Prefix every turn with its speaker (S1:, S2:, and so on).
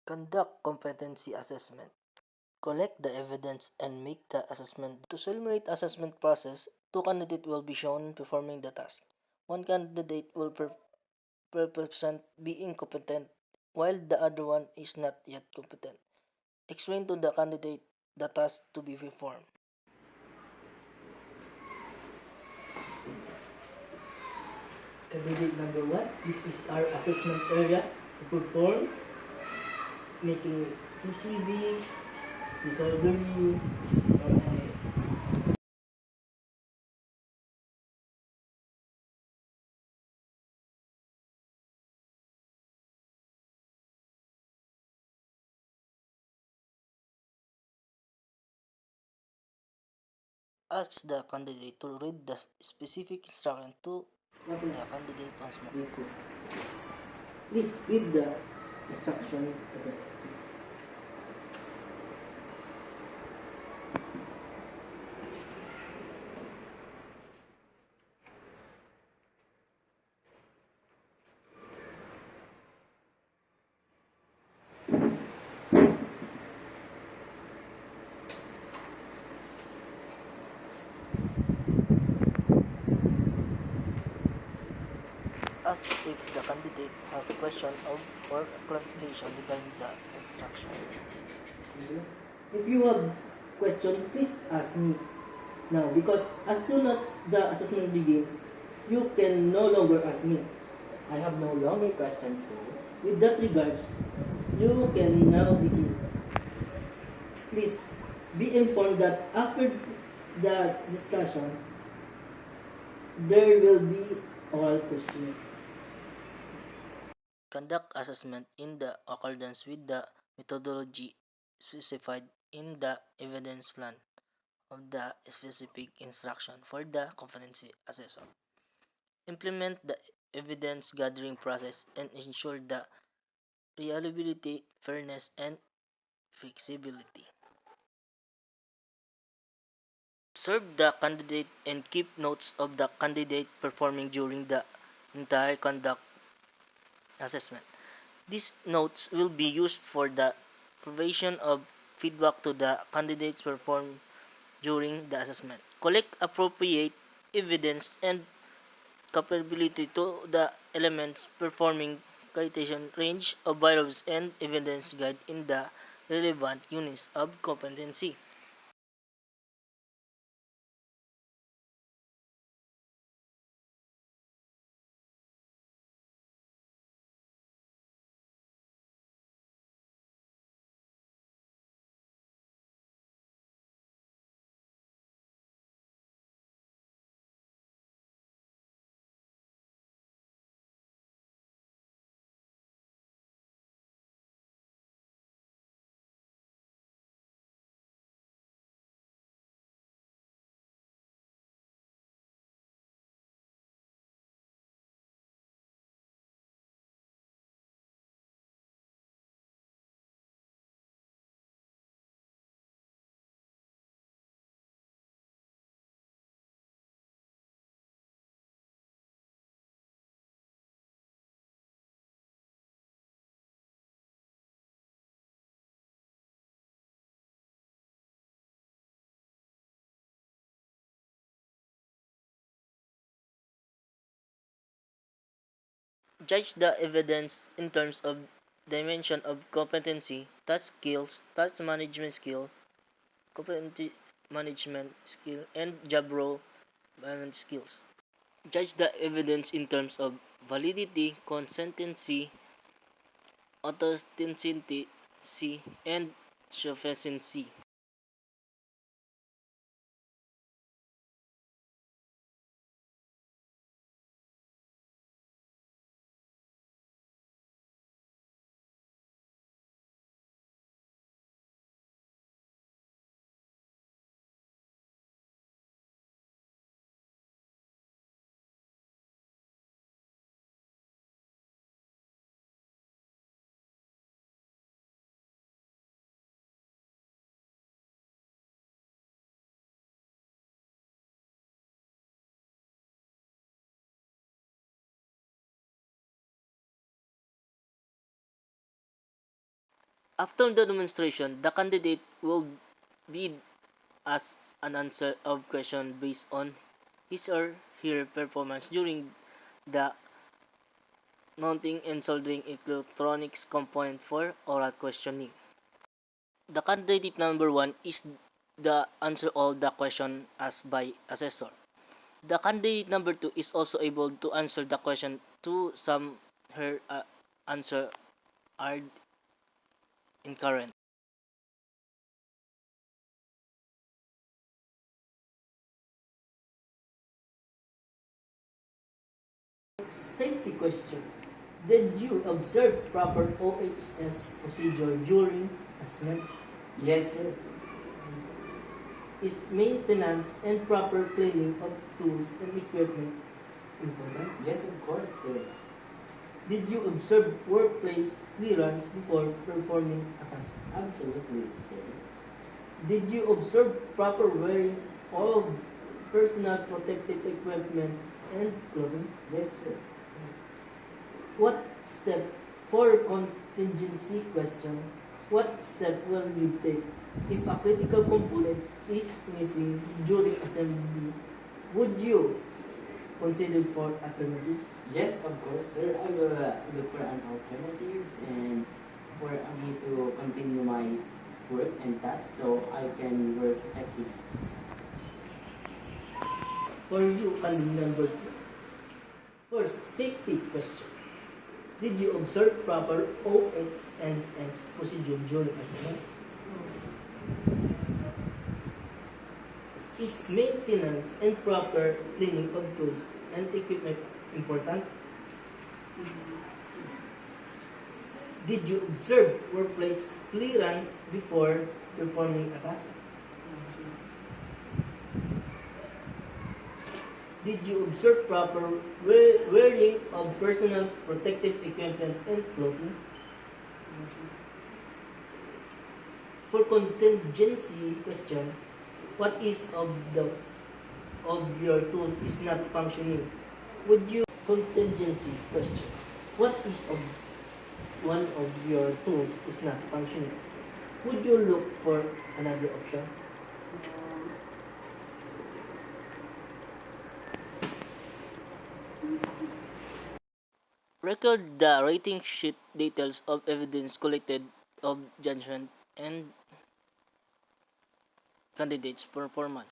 S1: Conduct competency assessment. Collect the evidence and make the assessment. To simulate assessment process, two candidates will be shown performing the task. One candidate will present being competent while the other one is not yet competent. Explain to the candidate the task to be performed.
S2: Candidate number one, this is our assessment area to perform, making PCB, disorderly,
S1: Ask the candidate to read the specific instruction to the candidate once more.
S2: Yes, sir. Please read the instruction again.
S1: Ask if the candidate has question or clarification regarding the instruction.
S2: If you have question, please ask me now, because as soon as the assessment begins, you can no longer ask me.
S3: I have no longer questions, sir.
S2: With that regards, you can now begin. Please be informed that after the discussion, there will be oral questioning.
S1: Conduct assessment in the accordance with the methodology specified in the evidence plan of the specific instruction for the competency assessor. Implement the evidence gathering process and ensure the reliability, fairness, and flexibility. Observe the candidate and keep notes of the candidate performing during the entire conduct assessment. These notes will be used for the provision of feedback to the candidates performed during the assessment. Collect appropriate evidence and capability to the elements performing criterion range of variables and evidence guide in the relevant units of competency. Judge the evidence in terms of dimension of competency, task management skill, competency management skill, and job role management skills. Judge the evidence in terms of validity, consistency, authenticity, and sufficiency. After the demonstration, the candidate will be asked an answer of question based on his or her performance during the mounting and soldering electronics component for oral questioning. The candidate number 1 is the answer all the question asked by assessor. The candidate number 2 is also able to answer the question to some her answer are incorrect.
S2: Safety question. Did you observe proper OHS procedure during assessment?
S3: Yes, sir.
S2: Is maintenance and proper cleaning of tools and equipment important?
S3: Yes, of course, sir.
S2: Did you observe workplace clearance before performing a task?
S3: Absolutely, sir.
S2: Did you observe proper wearing of personal protective equipment and clothing?
S3: Yes, sir.
S2: What step for contingency question? What step will you take if a critical component is missing during assembly? Would you consider for alternatives?
S3: Yes, of course, sir. I will look for an alternatives and for me to continue my work and task so I can work effectively.
S2: For you, candidate number 2. First, safety question. Did you observe proper OHS procedure during assessment? Is maintenance and proper cleaning of tools and equipment important? Did you observe workplace clearance before performing a task? Did you observe proper wearing of personal protective equipment and clothing? For contingency question, what is of your tools is not functioning? Would you contingency question? What is of one of your tools is not functioning? Would you look for another option?
S1: Record the rating sheet details of evidence collected of judgment and candidates' performance.